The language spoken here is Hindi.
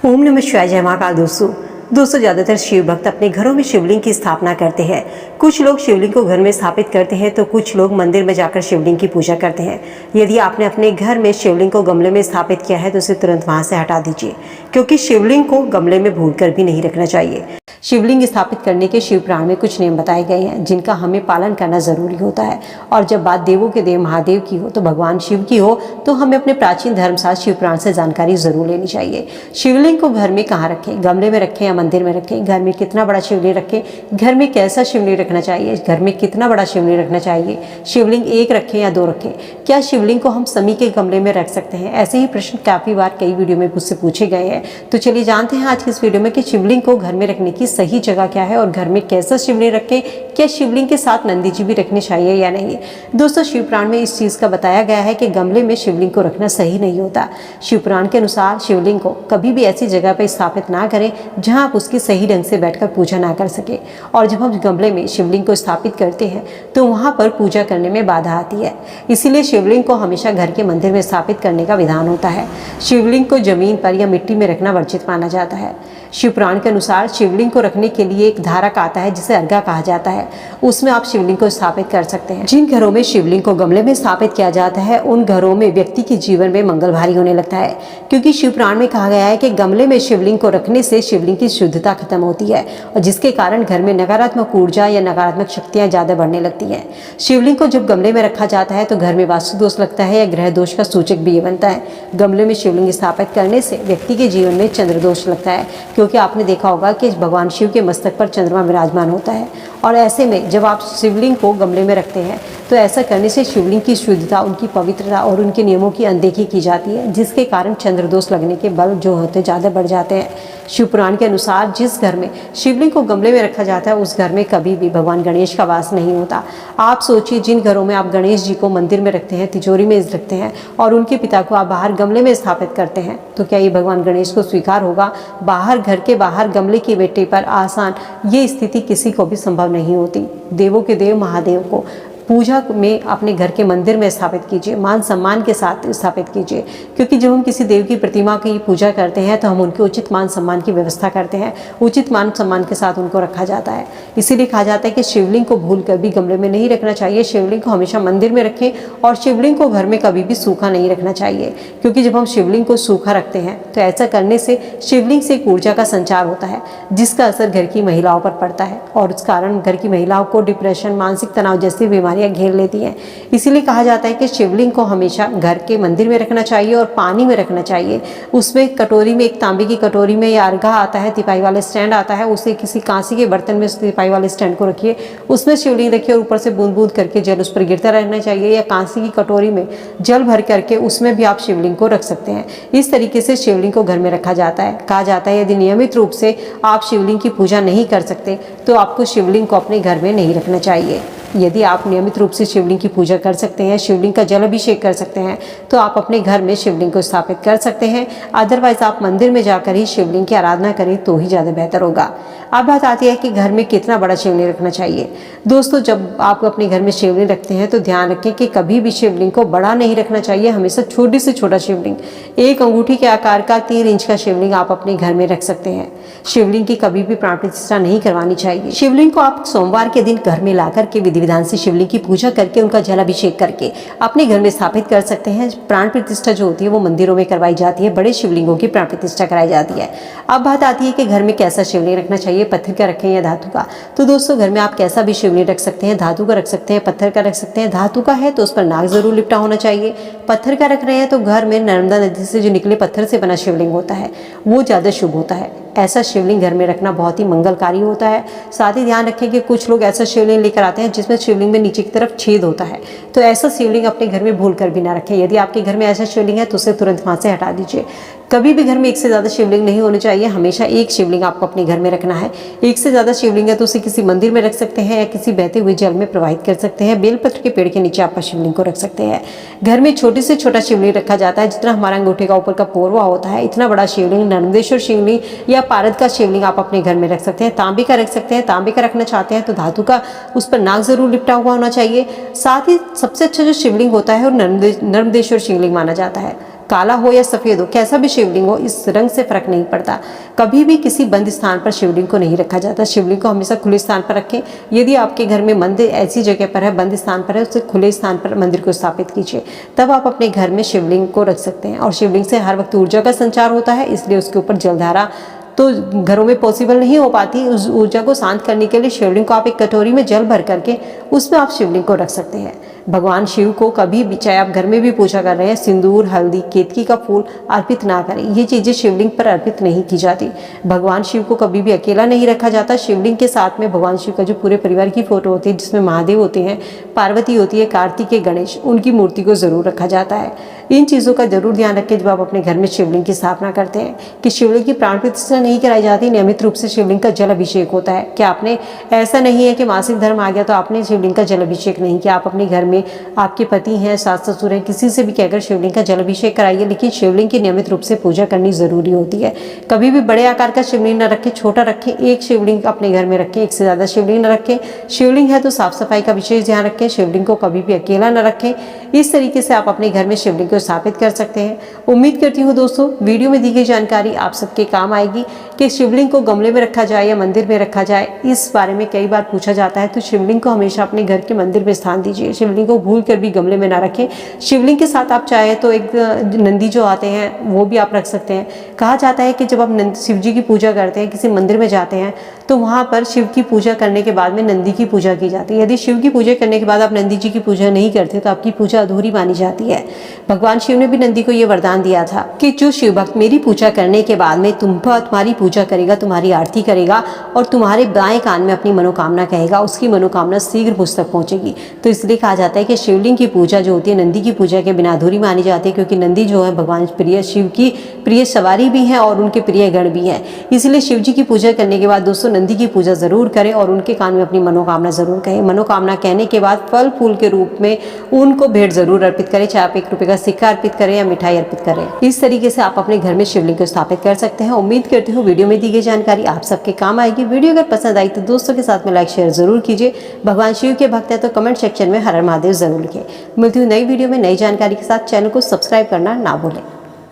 ओम नमः शिवाय। जय महाकाल। दोस्तों ज़्यादातर शिव भक्त अपने घरों में शिवलिंग की स्थापना करते हैं। कुछ लोग शिवलिंग को घर में स्थापित करते हैं तो कुछ लोग मंदिर में जाकर शिवलिंग की पूजा करते हैं। यदि आपने अपने घर में शिवलिंग को गमले में स्थापित किया है तो उसे तुरंत वहां से हटा दीजिए, क्योंकि शिवलिंग को गमले में भूलकर भी नहीं रखना चाहिए। शिवलिंग स्थापित करने के शिव पुराण में कुछ नियम बताए गए हैं जिनका हमें पालन करना जरूरी होता है। और जब बात देवों के देव महादेव की हो तो भगवान शिव की हो तो हमें अपने प्राचीन धर्मशास्त्र शिव पुराण से जानकारी जरूर लेनी चाहिए। शिवलिंग को घर में कहाँ रखें, गमले में रखें या मंदिर में रखें, घर में कितना बड़ा शिवलिंग रखें, घर में कैसा शिवलिंग रखना चाहिए, घर में कितना बड़ा शिवलिंग रखना चाहिए, शिवलिंग एक रखें या दो रखें, क्या शिवलिंग को हम समी के गमले में रख सकते हैं। ऐसे ही प्रश्न काफी बार कई वीडियो में मुझसे पूछे गए हैं। तो चलिए जानते हैं आज की इस वीडियो में कि शिवलिंग को घर में रखने की सही जगह क्या है और घर में कैसा शिवलिंग रखें, क्या शिवलिंग के साथ नंदी जी भी रखने चाहिए या नहीं। दोस्तों शिव पुराण में इस चीज का बताया गया है कि गमले में शिवलिंग को रखना सही नहीं होता। शिव पुराण के अनुसार शिवलिंग को कभी भी ऐसी जगह पर स्थापित ना करें जहां आप उसकी सही ढंग से बैठकर पूजा ना कर सके। और जब हम गमले में शिवलिंग को स्थापित करते हैं तो वहां पर पूजा करने में बाधा आती है। इसीलिए शिवलिंग को हमेशा घर के मंदिर में स्थापित करने का विधान होता है। शिवलिंग को जमीन पर या मिट्टी में रखना वर्जित माना जाता है। शिव पुराण के अनुसार शिवलिंग को रखने के लिए एक धारक आता है जिसे अर्घा कहा जाता है, उसमें आप शिवलिंग को स्थापित कर सकते हैं। जिन घरों में शिवलिंग को गमले में स्थापित किया जाता है उन घरों में व्यक्ति के जीवन में मंगल भारी होने लगता है, क्योंकि शिव पुराण में कहा गया है कि गमले में शिवलिंग को रखने से शिवलिंग की शुद्धता खत्म होती है और जिसके कारण घर में नकारात्मक ऊर्जा या नकारात्मक शक्तियां ज्यादा बढ़ने लगती हैं। शिवलिंग को जब गमले में रखा जाता है तो घर में वास्तु दोष लगता है या ग्रह दोष का सूचक भी ये बनता है। गमले में शिवलिंग स्थापित करने से व्यक्ति के जीवन में चंद्र दोष लगता है, क्योंकि आपने देखा होगा कि भगवान शिव के मस्तक पर चंद्रमा विराजमान होता है। और ऐसे में जब आप शिवलिंग को गमले में रखते हैं तो ऐसा करने से शिवलिंग की शुद्धता, उनकी पवित्रता और उनके नियमों की अनदेखी की जाती है, जिसके कारण चंद्र दोष लगने के बल जो होते ज़्यादा बढ़ जाते हैं। शिव पुराण के अनुसार जिस घर में शिवलिंग को गमले में रखा जाता है उस घर में कभी भी भगवान गणेश का वास नहीं होता। आप सोचिए, जिन घरों में आप गणेश जी को मंदिर में रखते हैं, तिजोरी में रखते हैं और उनके पिता को आप बाहर गमले में स्थापित करते हैं, तो क्या ये भगवान गणेश को स्वीकार होगा। बाहर, घर के बाहर गमले की बेटे पर आसान ये स्थिति किसी को भी संभव नहीं होती। देवों के देव महादेव को पूजा में अपने घर के मंदिर में स्थापित कीजिए, मान सम्मान के साथ स्थापित कीजिए, क्योंकि जब हम किसी देव की प्रतिमा की पूजा करते हैं तो हम उनके उचित मान सम्मान की व्यवस्था करते हैं, उचित मान सम्मान के साथ उनको रखा जाता है। इसीलिए कहा जाता है कि शिवलिंग को भूल कर भी गमले में नहीं रखना चाहिए, शिवलिंग को हमेशा मंदिर में रखें और शिवलिंग को घर में कभी भी सूखा नहीं रखना चाहिए, क्योंकि जब हम शिवलिंग को सूखा रखते हैं तो ऐसा करने से शिवलिंग से एक ऊर्जा का संचार होता है जिसका असर घर की महिलाओं पर पड़ता है और उस कारण घर की महिलाओं को डिप्रेशन, मानसिक तनाव जैसी बीमारियां घेर लेती हैं। इसीलिए कहा जाता है कि शिवलिंग को हमेशा घर के मंदिर में रखना चाहिए और पानी में रखना चाहिए। उसमें कटोरी में, एक तांबे की कटोरी में या अर्घा आता है, तिपाई वाले स्टैंड आता है, उसे किसी कांसी के बर्तन में उस तिपाई वाले स्टैंड को रखिए, उसमें शिवलिंग रखिए और ऊपर से बूंद बूंद करके जल उस पर गिरता रहना चाहिए। या कांसी की कटोरी में जल भर करके उसमें भी आप शिवलिंग को रख सकते हैं। इस तरीके से शिवलिंग को घर में रखा जाता है। कहा जाता है यदि नियमित रूप से आप शिवलिंग की पूजा नहीं कर सकते तो आपको शिवलिंग को अपने घर में नहीं रखना चाहिए। यदि आप नियमित रूप से शिवलिंग की पूजा कर सकते हैं, शिवलिंग का जल अभिषेक कर सकते हैं, तो आप अपने घर में शिवलिंग को स्थापित कर सकते हैं। अदरवाइज आप मंदिर में जाकर ही शिवलिंग की आराधना करें तो ही ज़्यादा बेहतर होगा। अब बात आती है कि घर में कितना बड़ा शिवलिंग रखना चाहिए। दोस्तों जब आप अपने घर में शिवलिंग रखते हैं तो ध्यान रखें कि कभी भी शिवलिंग को बड़ा नहीं रखना चाहिए, हमेशा छोटी से छोटा शिवलिंग, 1 अंगूठी के आकार का 3 इंच का शिवलिंग आप अपने घर में रख सकते हैं। शिवलिंग की कभी भी प्राण प्रतिष्ठा नहीं करवानी चाहिए। शिवलिंग को आप सोमवार के दिन घर में ला करके विधि विधान से शिवलिंग की पूजा करके उनका जलाभिषेक करके अपने घर में स्थापित कर सकते हैं। प्राण प्रतिष्ठा जो होती है वो मंदिरों में करवाई जाती है, बड़े शिवलिंगों की प्राण प्रतिष्ठा कराई जाती है। अब बात आती है कि घर में कैसा शिवलिंग रखना चाहिए, पत्थर का रखें या धातु का। तो दोस्तों घर में आप कैसा भी शिवलिंग रख सकते हैं, धातु का रख सकते हैं, पत्थर का रख सकते हैं। धातु का है तो उस पर नाग जरूर लिपटा होना चाहिए। पत्थर का रख रहे हैं तो घर में नर्मदा नदी से जो निकले पत्थर से बना शिवलिंग होता है वो ज़्यादा शुभ होता है। ऐसा शिवलिंग घर में रखना बहुत ही मंगलकारी होता है। साथ ही ध्यान रखें कि कुछ लोग ऐसा शिवलिंग लेकर आते हैं जिसमें शिवलिंग में नीचे की तरफ छेद होता है, तो ऐसा शिवलिंग अपने घर में भूल कर भी ना रखें। यदि आपके घर में ऐसा शिवलिंग है तो उसे तुरंत वहां से हटा दीजिए। कभी भी घर में एक से ज़्यादा शिवलिंग नहीं होने चाहिए, हमेशा एक शिवलिंग आपको अपने घर में रखना है। एक से ज़्यादा शिवलिंग है तो उसे किसी मंदिर में रख सकते हैं या किसी बहते हुए जल में प्रवाहित कर सकते हैं। बेलपत्र के पेड़ के नीचे आप शिवलिंग को रख सकते हैं। घर में छोटे से छोटा शिवलिंग रखा जाता है, जितना हमारा अंगूठे का ऊपर का पोरवा होता है इतना बड़ा शिवलिंग, नर्मदेश्वर शिवलिंग या पारद का शिवलिंग आप अपने घर में रख सकते हैं। तांबे का रख सकते हैं। तांबे का रखना चाहते हैं तो धातु का, उस पर नाग जरूर लिपटा हुआ होना चाहिए। साथ ही सबसे अच्छा जो शिवलिंग होता है वो नर्मदेश्वर शिवलिंग माना जाता है। काला हो या सफ़ेद हो, कैसा भी शिवलिंग हो, इस रंग से फर्क नहीं पड़ता। कभी भी किसी बंद स्थान पर शिवलिंग को नहीं रखा जाता। शिवलिंग को हमेशा खुले स्थान पर रखें। यदि आपके घर में मंदिर ऐसी जगह पर है, बंद स्थान पर है, उससे खुले स्थान पर मंदिर को स्थापित कीजिए, तब आप अपने घर में शिवलिंग को रख सकते हैं। और शिवलिंग से हर वक्त ऊर्जा का संचार होता है, इसलिए उसके ऊपर जलधारा तो घरों में पॉसिबल नहीं हो पाती। उस ऊर्जा को शांत करने के लिए शिवलिंग को आप एक कटोरी में जल भर करके उसमें आप शिवलिंग को रख सकते हैं। भगवान शिव को कभी भी, चाहे आप घर में भी पूजा कर रहे हैं, सिंदूर, हल्दी, केतकी का फूल अर्पित ना करें। ये चीज़ें शिवलिंग पर अर्पित नहीं की जाती। भगवान शिव को कभी भी अकेला नहीं रखा जाता। शिवलिंग के साथ में भगवान शिव का जो पूरे परिवार की फोटो होती है, जिसमें महादेव होते हैं, पार्वती होती है, कार्तिकेय, गणेश, उनकी मूर्ति को जरूर रखा जाता है। इन चीज़ों का जरूर ध्यान रखें जब आप अपने घर में शिवलिंग की स्थापना करते हैं कि शिवलिंग की प्राण प्रतिष्ठा नहीं कराई जाती, नियमित रूप से शिवलिंग का जल अभिषेक होता है। क्या आपने, ऐसा नहीं है कि मासिक धर्म आ गया तो आपने शिवलिंग का जल अभिषेक नहीं किया। आप अपने घर में आपके पति हैं, सास ससुर हैं, किसी से भी कहकर शिवलिंग का जल अभिषेक कराइए, लेकिन शिवलिंग की नियमित रूप से पूजा करनी जरूरी होती है। कभी भी बड़े आकार का शिवलिंग न रखें, छोटा रखें। एक शिवलिंग अपने घर में रखें, एक से ज़्यादा शिवलिंग न रखें। शिवलिंग है तो साफ सफाई का विशेष ध्यान रखें। शिवलिंग को कभी भी अकेला न रखें। इस तरीके से आप अपने घर में शिवलिंग को स्थापित कर सकते हैं। उम्मीद करती हूँ दोस्तों वीडियो में दी गई जानकारी आप सबके काम आएगी कि शिवलिंग को गमले में रखा जाए या मंदिर में रखा जाए। इस बारे में कई बार पूछा जाता है, तो शिवलिंग को हमेशा अपने घर के मंदिर में स्थान दीजिए। शिवलिंग को भूल कर भी गमले में ना रखें। शिवलिंग के साथ आप चाहे तो एक नंदी जो आते हैं वो भी आप रख सकते हैं। कहा जाता है कि जब आप शिव जी की पूजा करते हैं, किसी मंदिर में जाते हैं, तो वहाँ पर शिव की पूजा करने के बाद में नंदी की पूजा की जाती है। यदि शिव की पूजा करने के बाद आप नंदी जी की पूजा नहीं करते तो आपकी पूजा अधूरी मानी जाती है। भगवान शिव ने भी नंदी को ये वरदान दिया था कि जो शिव भक्त मेरी पूजा करने के बाद में तुम्हारी पूजा करेगा, तुम्हारी आरती करेगा और तुम्हारे बाएं कान में अपनी मनोकामना कहेगा, उसकी मनोकामना शीघ्र मुझ तक पहुंचेगी। तो इसलिए कहा जाता है कि शिवलिंग की पूजा जो होती है नंदी की पूजा के बिना अधूरी मानी जाती है, क्योंकि नंदी जो है भगवान प्रिय शिव की प्रिय सवारी भी है और उनके प्रिय गण भी है। इसलिए शिव जी की पूजा करने के बाद दोस्तों नंदी की पूजा जरूर करें और उनके कान में अपनी मनोकामना जरूर कहें। मनोकामना कहने के बाद फल फूल के रूप में उनको भेंट जरूर अर्पित करें, चाहे आप 1 रुपये का सिक्का अर्पित करें या मिठाई अर्पित करें। इस तरीके से आप अपने घर में शिवलिंग को स्थापित कर सकते हैं। उम्मीद करती हूँ वीडियो में दी गई जानकारी आप सबके काम आएगी। वीडियो अगर पसंद आई तो दोस्तों के साथ में लाइक शेयर जरूर कीजिए। भगवान शिव के भक्त हैं तो कमेंट सेक्शन में हर हर महादेव जरूर लिखें। मिलती हूँ नई वीडियो में नई जानकारी के साथ। चैनल को सब्सक्राइब करना ना भूलें।